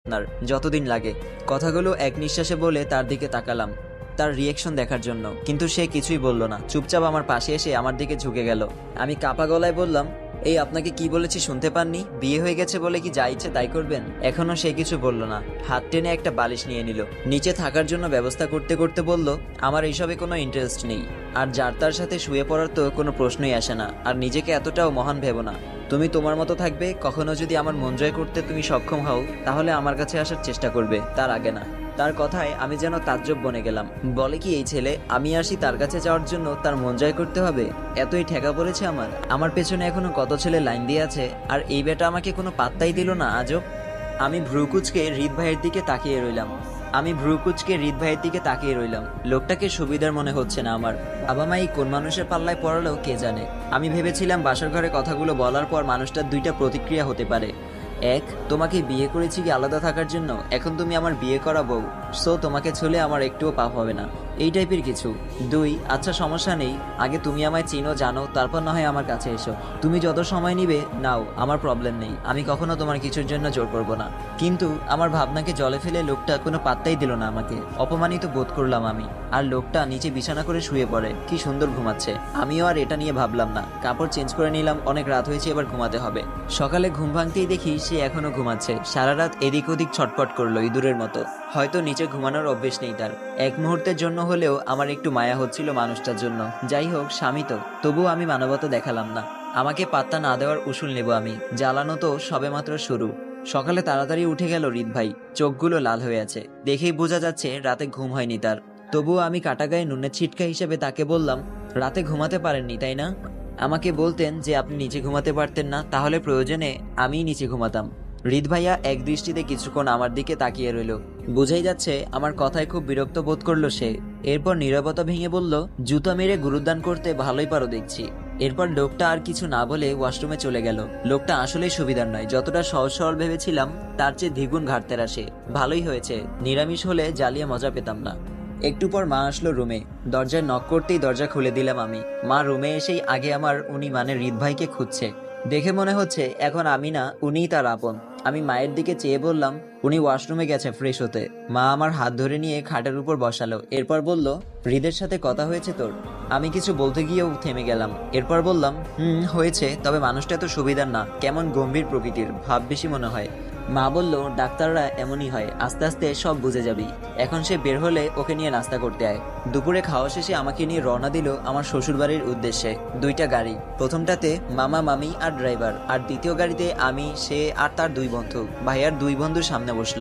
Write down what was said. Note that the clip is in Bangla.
আপনার যতদিন লাগে। কথাগুলো এক নিঃশ্বাসে বলে তার দিকে তাকালাম তার রিয়েকশন দেখার জন্য, কিন্তু সে কিছুই বলল না, চুপচাপ আমার পাশে এসে আমার দিকে ঝুঁকে গেল। আমি কাপা গলায় বললাম, এই আপনাকে কি বলেছি শুনতে পাননি? বিয়ে হয়ে গেছে বলে কি যা ইচ্ছে তাই করবেন? এখনো সে কিছু বলল না, হাত টেনে একটা বালিশ নিয়ে নিল, নিচে থাকার জন্য ব্যবস্থা করতে করতে বলল, আমার এইসবে কোনো ইন্টারেস্ট নেই, আর যার তার সাথে শুয়ে পড়ার তো কোনো প্রশ্নই আসে না, আর নিজেকে এতটাও মহান ভেবো না। তুমি তোমার মতো থাকবে, কখনো যদি আমার মন জয় করতে তুমি সক্ষম হও তাহলে আমার কাছে আসার চেষ্টা করবে, তার আগে না। তার কথায় আমি যেন তাজ্জব বনে গেলাম। বলে কি এই ছেলে, আমি আসি তার কাছে যাওয়ার জন্য তার মন জয় করতে হবে? এতই ঠেকা পড়েছে আমার পেছনে এখনো কত ছেলে লাইন দিয়ে আছে, আর এই বেটা আমাকে কোনো পাত্তাই দিল না আজব। আমি ভ্রুকুচকে হৃদ ভাইয়ের দিকে তাকিয়ে রইলাম। লোকটাকে সুবিধার মনে হচ্ছে না আমার। বাবা মা এই কোন মানুষের পাল্লায় পড়ালো কে জানে। আমি ভেবেছিলাম বাসার ঘরে কথাগুলো বলার পর মানুষটার দুইটা প্রতিক্রিয়া হতে পারে। এক, তোমাকে বিয়ে করেছি কি আলাদা থাকার জন্য, এখন তুমি আমার বিয়ে করা বউ, সো তোমাকে ছুলে আমার একটুও পাপ হবে না, এই টাইপের কিছু। দুই, আচ্ছা সমস্যা নেই, আগে তুমি আমায় চিনো জানো, তারপর না হয় আমার কাছে এসো, তুমি যত সময় নিবে নাও, আমার প্রবলেম নেই, আমি কখনো তোমার কিছুর জন্য জোর করবো না। কিন্তু আমার ভাবনাকে জলে ফেলে লোকটা কোনো পাত্তাই দিল না আমাকে। অপমানিত বোধ করলাম আমি। আর লোকটা নিচে বিছানা করে শুয়ে পড়ে, কি সুন্দর ঘুমাচ্ছে। আমিও আর এটা নিয়ে ভাবলাম না, কাপড় চেঞ্জ করে নিলাম, অনেক রাত হয়েছে, এবার ঘুমাতে হবে। সকালে ঘুম ভাঙতেই দেখি সে এখনো ঘুমাচ্ছে। সারা রাত এদিক ওদিক ছটফট করলো ইঁদুরের মতো। হয়তো নিচে ঘুমানোর অভ্যেস নেই তার। এক মুহূর্তের জন্য হলেও আমার একটু মায়া হচ্ছিল মানুষটার জন্য। যাই হোক, স্বামী তো, তবুও আমি মানবতা দেখালাম না। আমাকে পাত্তা না দেওয়ার উসুল নেব আমি, জ্বালানো তো সবেমাত্র শুরু। সকালে তাড়াতাড়ি উঠে গেল হৃদ ভাই, চোখগুলো লাল হয়ে আছে, দেখেই বোঝা যাচ্ছে রাতে ঘুম হয়নি তার। তবুও আমি কাটা গায়ে নুনের ছিটকা হিসেবে তাকে বললাম, রাতে ঘুমাতে পারেননি তাই না? আমাকে বলতেন যে আপনি নিচে ঘুমাতে পারতেন না, তাহলে প্রয়োজনে আমিই নিচে ঘুমাতাম। হৃদ ভাইয়া এক দৃষ্টিতে কিছুক্ষণ আমার দিকে তাকিয়ে রইল। বোঝাই যাচ্ছে আমার কথায় খুব বিরক্ত বোধ করলো সে। এরপর নীরবতা ভেঙে বলল, জুতা মেরে গুরুদান করতে ভালোই পারো দেখছি। এরপর লোকটা আর কিছু না বলে ওয়াশরুমে চলে গেল। লোকটা আসলেই সুবিধার নয়, যতটা সহজ সরল ভেবেছিলাম তার চেয়ে দ্বিগুণ ঘাটতের আসে। ভালোই হয়েছে, নিরামিষ হলে জ্বালিয়ে মজা পেতাম না। একটু পর মা আসলো রুমে। দরজায় নক করতেই দরজা খুলে দিলাম আমি। মা রুমে এসেই আগে আমার উনি মানে হৃদ ভাইকে খুঁজছে। দেখে মনে হচ্ছে এখন আমি না, উনিই তার আপন। আমি মায়ের দিকে চেয়ে বললাম, উনি ওয়াশরুমে গেছে ফ্রেশ হতে। মা আমার হাত ধরে নিয়ে খাটের উপর বসালো, এরপর বলল, হৃদের সাথে কথা হয়েছে তোর? আমি কিছু বলতে গিয়েও থেমে গেলাম। এরপর বললাম, হয়েছে, তবে মানুষটা এত সুবিধার না, কেমন গম্ভীর প্রকৃতির, ভাব বেশি মনে হয়। মা বলল, ডাক্তাররা এমনই হয়, আস্তে আস্তে সব বুঝে যাবি। এখন সে বের হলে ওকে নিয়ে নাস্তা করতে আয়। দুপুরে খাওয়া শেষে আমাকে নিয়ে রওনা দিল আমার শ্বশুরবাড়ির উদ্দেশ্যে। দুইটা গাড়ি, প্রথমটাতে মামা মামি আর ড্রাইভার, আর দ্বিতীয় গাড়িতে আমি, সে আর তার দুই বন্ধু। ভাইয়ার দুই বন্ধু সামনে বসলো।